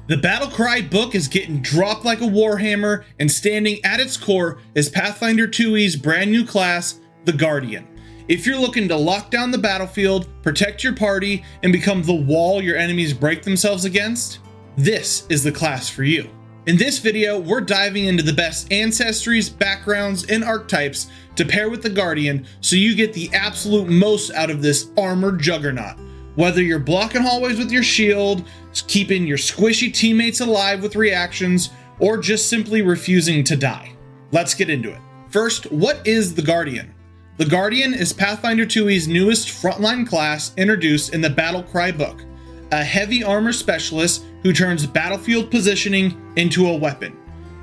The Battlecry book is getting dropped like a warhammer, and standing at its core is Pathfinder 2e's brand new class, the Guardian. If you're looking to lock down the battlefield, protect your party, and become the wall your enemies break themselves against, this is the class for you. In this video, we're diving into the best ancestries, backgrounds, and archetypes to pair with the Guardian so you get the absolute most out of this armored juggernaut. Whether you're blocking hallways with your shield, keeping your squishy teammates alive with reactions, or just simply refusing to die. Let's get into it. First, what is the Guardian? The Guardian is Pathfinder 2e's newest frontline class introduced in the Battlecry book, a heavy armor specialist who turns battlefield positioning into a weapon.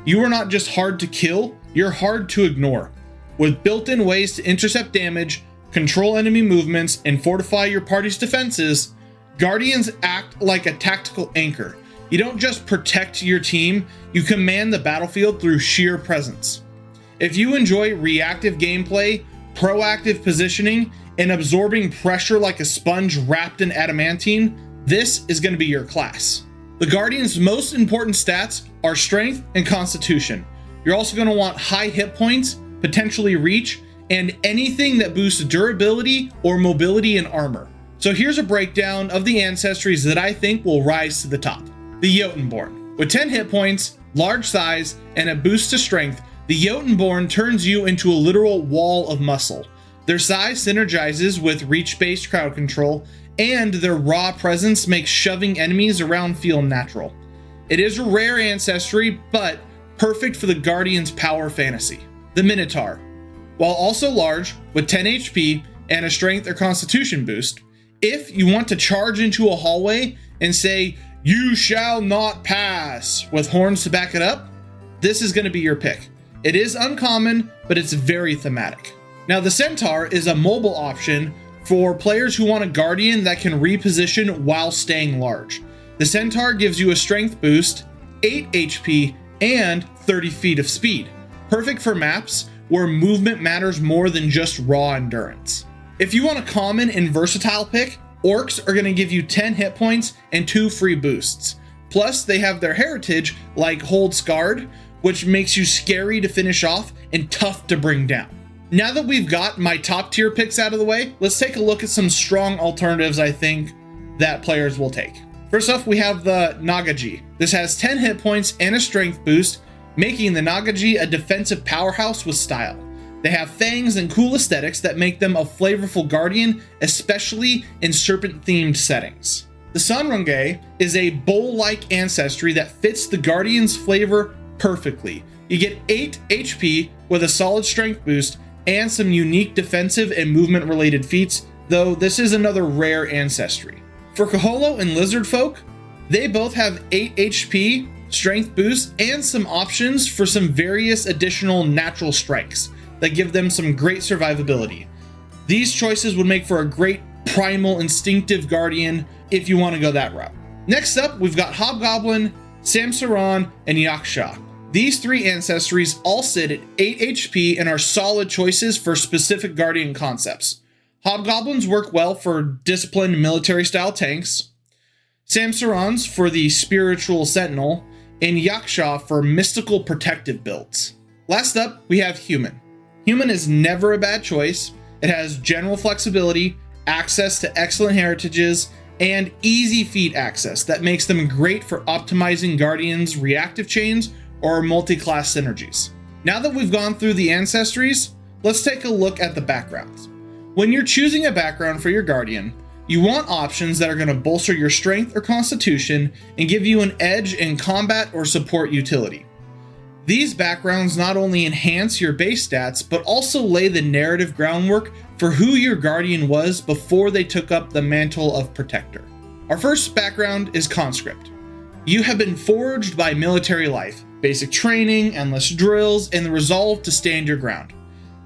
You are not just hard to kill, you're hard to ignore. With built-in ways to intercept damage, control enemy movements, and fortify your party's defenses, Guardians act like a tactical anchor. You don't just protect your team, you command the battlefield through sheer presence. If you enjoy reactive gameplay, proactive positioning, and absorbing pressure like a sponge wrapped in adamantine, this is going to be your class. The Guardian's most important stats are strength and constitution. You're also going to want high hit points, potentially reach, and anything that boosts durability or mobility in armor. So here's a breakdown of the ancestries that I think will rise to the top. The Jotunborn. With 10 hit points, large size, and a boost to strength, the Jotunborn turns you into a literal wall of muscle. Their size synergizes with reach-based crowd control, and their raw presence makes shoving enemies around feel natural. It is a rare ancestry, but perfect for the Guardian's power fantasy. The Minotaur. While also large, with 10 HP and a strength or constitution boost, if you want to charge into a hallway and say, "You shall not pass," with horns to back it up, this is going to be your pick. It is uncommon, but it's very thematic. Now, the Centaur is a mobile option for players who want a Guardian that can reposition while staying large. The Centaur gives you a strength boost, 8 HP, and 30 feet of speed. Perfect for maps where movement matters more than just raw endurance. If you want a common and versatile pick, Orcs are going to give you 10 hit points and 2 free boosts. Plus, they have their heritage like Hold Scarred, which makes you scary to finish off and tough to bring down. Now that we've got my top tier picks out of the way, let's take a look at some strong alternatives I think that players will take. First off, we have the Nagaji. This has 10 hit points and a strength boost, making the Nagaji a defensive powerhouse with style. They have fangs and cool aesthetics that make them a flavorful Guardian, especially in serpent-themed settings. The Sanrange is a bull-like ancestry that fits the Guardian's flavor perfectly. You get 8 HP with a solid strength boost and some unique defensive and movement-related feats, though this is another rare ancestry. For Kaholo and Lizard Folk, they both have 8 HP, strength boost, and some options for some various additional natural strikes that give them some great survivability. These choices would make for a great primal instinctive Guardian if you want to go that route. Next up, we've got Hobgoblin, Samsaran, and Yaksha. These 3 ancestries all sit at 8 HP and are solid choices for specific Guardian concepts. Hobgoblins work well for disciplined military style tanks, Samsarans for the spiritual sentinel, and Yaksha for mystical protective builds. Last up, we have Human. Human is never a bad choice. It has general flexibility, access to excellent heritages, and easy feat access that makes them great for optimizing Guardians' reactive chains or multi-class synergies. Now that we've gone through the ancestries, let's take a look at the backgrounds. When you're choosing a background for your Guardian, you want options that are going to bolster your strength or constitution and give you an edge in combat or support utility. These backgrounds not only enhance your base stats, but also lay the narrative groundwork for who your Guardian was before they took up the mantle of Protector. Our first background is Conscript. You have been forged by military life, basic training, endless drills, and the resolve to stand your ground.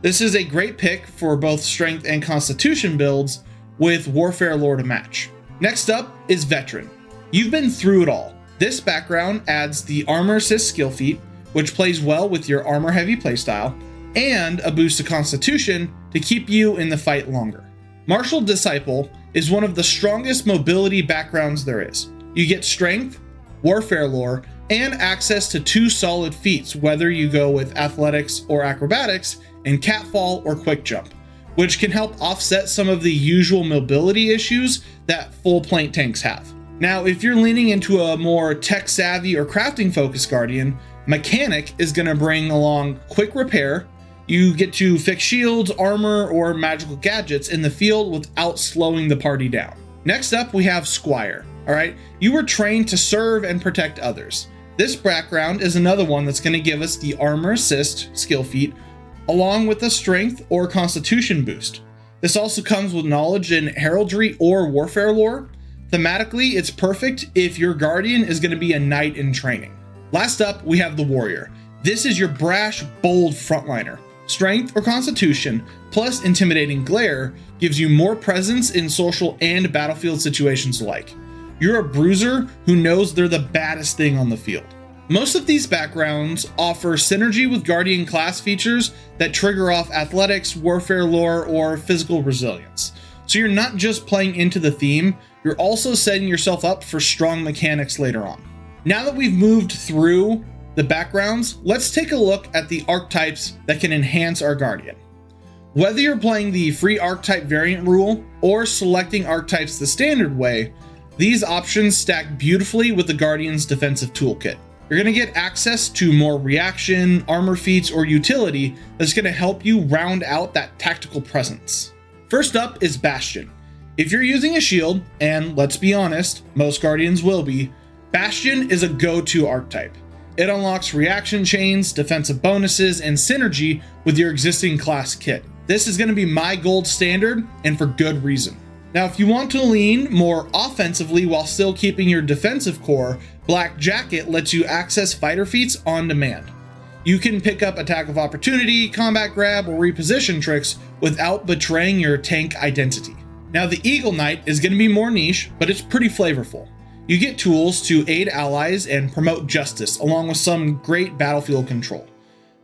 This is a great pick for both strength and constitution builds with Warfare Lore to match. Next up is Veteran. You've been through it all. This background adds the Armor Assist skill feat, which plays well with your armor heavy playstyle, and a boost to constitution to keep you in the fight longer. Martial Disciple is one of the strongest mobility backgrounds there is. You get strength, warfare lore, and access to 2 solid feats, whether you go with athletics or acrobatics, and catfall or quick jump, which can help offset some of the usual mobility issues that full plank tanks have. Now, if you're leaning into a more tech savvy or crafting focused Guardian, Mechanic is going to bring along quick repair. You get to fix shields, armor, or magical gadgets in the field without slowing the party down. Next up, we have Squire. All right, you were trained to serve and protect others. This background is another one that's going to give us the armor assist skill feat, along with a strength or constitution boost. This also comes with knowledge in heraldry or warfare lore. Thematically, it's perfect if your Guardian is going to be a knight in training. Last up, we have the Warrior. This is your brash, bold frontliner. Strength or constitution plus intimidating glare gives you more presence in social and battlefield situations alike. You're a bruiser who knows they're the baddest thing on the field. Most of these backgrounds offer synergy with Guardian class features that trigger off athletics, warfare lore, or physical resilience. So you're not just playing into the theme, you're also setting yourself up for strong mechanics later on. Now that we've moved through the backgrounds, let's take a look at the archetypes that can enhance our Guardian. Whether you're playing the free archetype variant rule or selecting archetypes the standard way, these options stack beautifully with the Guardian's defensive toolkit. You're going to get access to more reaction, armor feats, or utility that's going to help you round out that tactical presence. First up is Bastion. If you're using a shield, and let's be honest, most Guardians will be, Bastion is a go-to archetype. It unlocks reaction chains, defensive bonuses, and synergy with your existing class kit. This is going to be my gold standard, and for good reason. Now, if you want to lean more offensively while still keeping your defensive core, Black Jacket lets you access fighter feats on demand. You can pick up attack of opportunity, combat grab, or reposition tricks without betraying your tank identity. Now, the Eagle Knight is going to be more niche, but it's pretty flavorful. You get tools to aid allies and promote justice, along with some great battlefield control.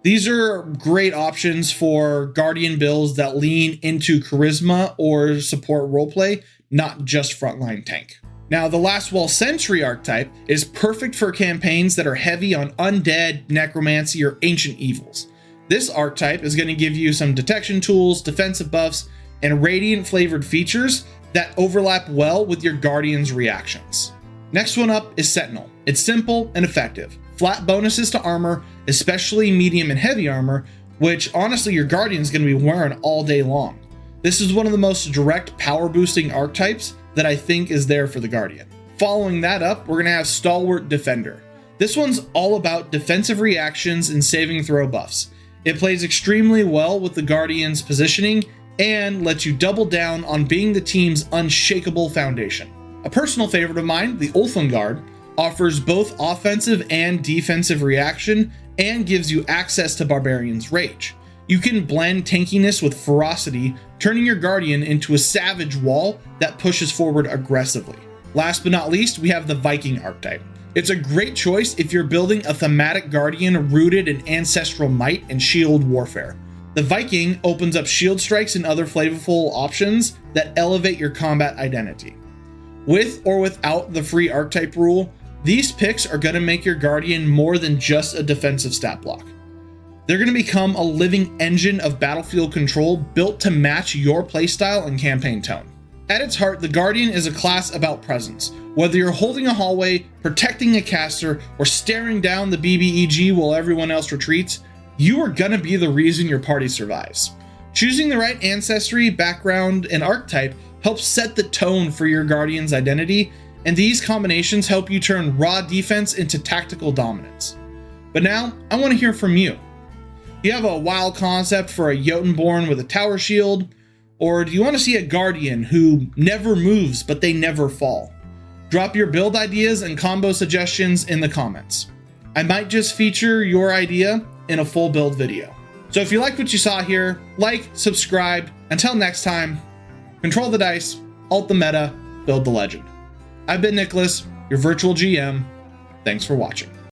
These are great options for Guardian builds that lean into charisma or support roleplay, not just frontline tank. Now, the Lastwell Sentry archetype is perfect for campaigns that are heavy on undead, necromancy, or ancient evils. This archetype is going to give you some detection tools, defensive buffs, and radiant flavored features that overlap well with your Guardian's reactions. Next one up is Sentinel. It's simple and effective. Flat bonuses to armor, especially medium and heavy armor, which honestly your Guardian's going to be wearing all day long. This is one of the most direct power boosting archetypes that I think is there for the Guardian. Following that up, we're going to have Stalwart Defender. This one's all about defensive reactions and saving throw buffs. It plays extremely well with the Guardian's positioning and lets you double down on being the team's unshakable foundation. A personal favorite of mine, the Ulfengard, offers both offensive and defensive reaction and gives you access to Barbarian's Rage. You can blend tankiness with ferocity, turning your Guardian into a savage wall that pushes forward aggressively. Last but not least, we have the Viking archetype. It's a great choice if you're building a thematic Guardian rooted in ancestral might and shield warfare. The Viking opens up shield strikes and other flavorful options that elevate your combat identity. With or without the free archetype rule, these picks are going to make your Guardian more than just a defensive stat block. They're going to become a living engine of battlefield control built to match your playstyle and campaign tone. At its heart, the Guardian is a class about presence. Whether you're holding a hallway, protecting a caster, or staring down the BBEG while everyone else retreats, you are going to be the reason your party survives. Choosing the right ancestry, background, and archetype helps set the tone for your Guardian's identity, and these combinations help you turn raw defense into tactical dominance. But now, I want to hear from you. Do you have a wild concept for a Jotunborn with a tower shield? Or do you want to see a Guardian who never moves but they never fall? Drop your build ideas and combo suggestions in the comments. I might just feature your idea in a full build video. So if you liked what you saw here, like, subscribe. Until next time, control the dice, alt the meta, build the legend. I've been Nicholas, your virtual GM. Thanks for watching.